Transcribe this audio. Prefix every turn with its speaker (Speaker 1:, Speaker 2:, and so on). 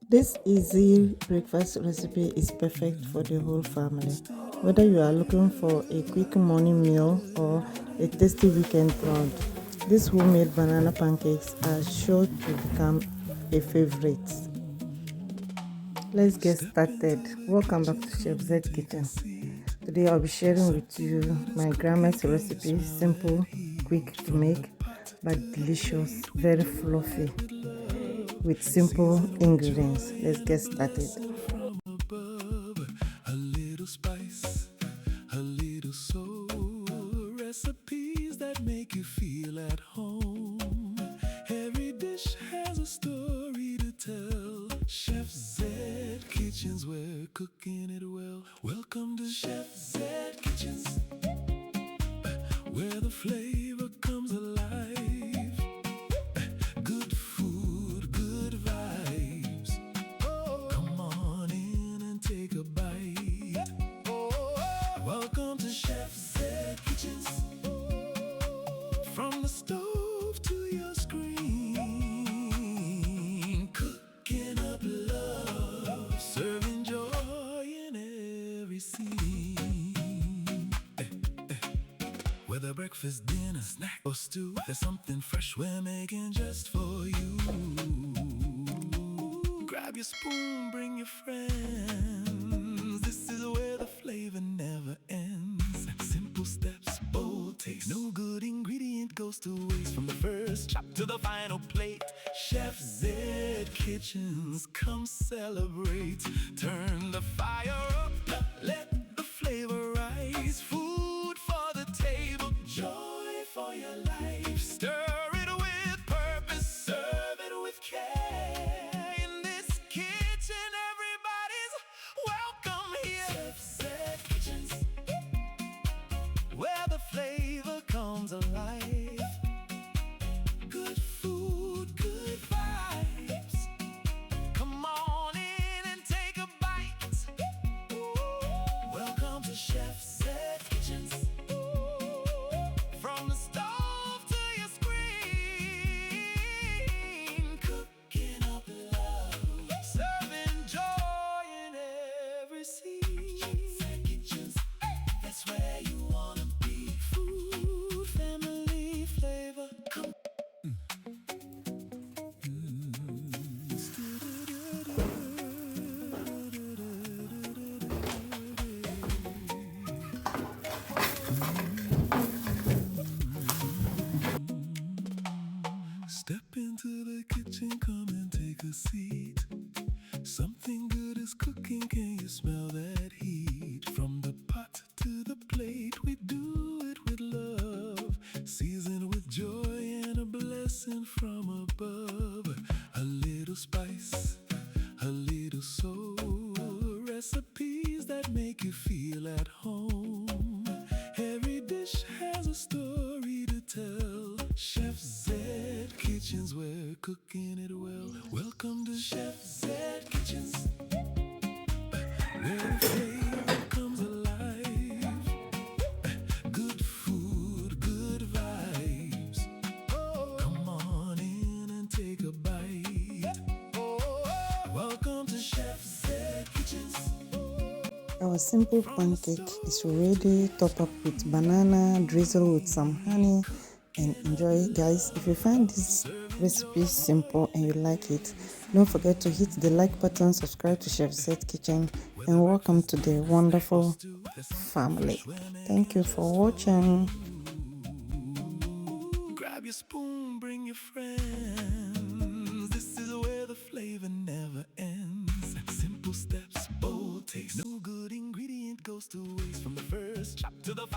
Speaker 1: This easy breakfast recipe is perfect for the whole family. Whether you are looking for a quick morning meal or a tasty weekend brunch, these homemade banana pancakes are sure to become a favorite. Let's get started. Welcome back to Chef Z's Kitchen. Today I'll be sharing with you my grandma's recipe, simple, quick to make, but delicious, very fluffy, with simple ingredients. Let's get started.
Speaker 2: From above, a little spice, a little soul, recipes that make you feel at home. Every dish has a story to tell. Chef Zed Kitchens, we're cooking it well. Welcome to Chef Zed Kitchens, where the flavor comes alive. Good food, good vibes. Come on in and take a bite. Welcome to Chef Zed Kitchens. From the stove to your screen, cooking up love, serving joy in every scene. Whether breakfast, dinner, snack, or stew, there's something fresh we're making just for you. Grab your spoon, bring your friends. This is where the flavor never ends. Simple steps, bold taste. No good ingredient goes to waste. From the first chop to the final plate, Chef Zed Kitchens, come celebrate. Turn the fire up, let the flavor rise. Food for the table, joy for your life. Stir it with purpose, serve it with care. In this kitchen, everybody's welcome here. Chef Zed Kitchens, where the flavor comes alive. Good food, good vibes. Come on in and take a bite. Welcome to Chef Zed Kitchens. From the stove to your screen, cooking up love, serving joy in every scene. Chef Zed Kitchens, that's where you wanna be. Food, family, flavor. Come. Step into the kitchen, come and take a seat. Something good is cooking, can you smell that heat? From the pot to the plate, we do it with love, seasoned with joy and a blessing from above. A little spice, a little soul, recipes that make you feel at home. Every dish has a story to tell. Chef Zed Kitchens, we're cooking it well. Welcome to Chef Zed Kitchens, where the flavor comes alive. Good food, good vibes. Come on in and take a bite. Welcome to Chef Zed Kitchens.
Speaker 1: Our simple pancake is ready. Top up with banana, drizzle with some honey, and enjoy, guys. If you find this recipe simple and you like it, don't forget to hit the like button, subscribe to Chef Z's Kitchen, and welcome to the wonderful family. Thank you for watching.
Speaker 2: Grab your spoon, bring your friends. This is where the flavor never ends. Simple steps, bold taste. No good ingredient goes to waste. From the first chop to the final.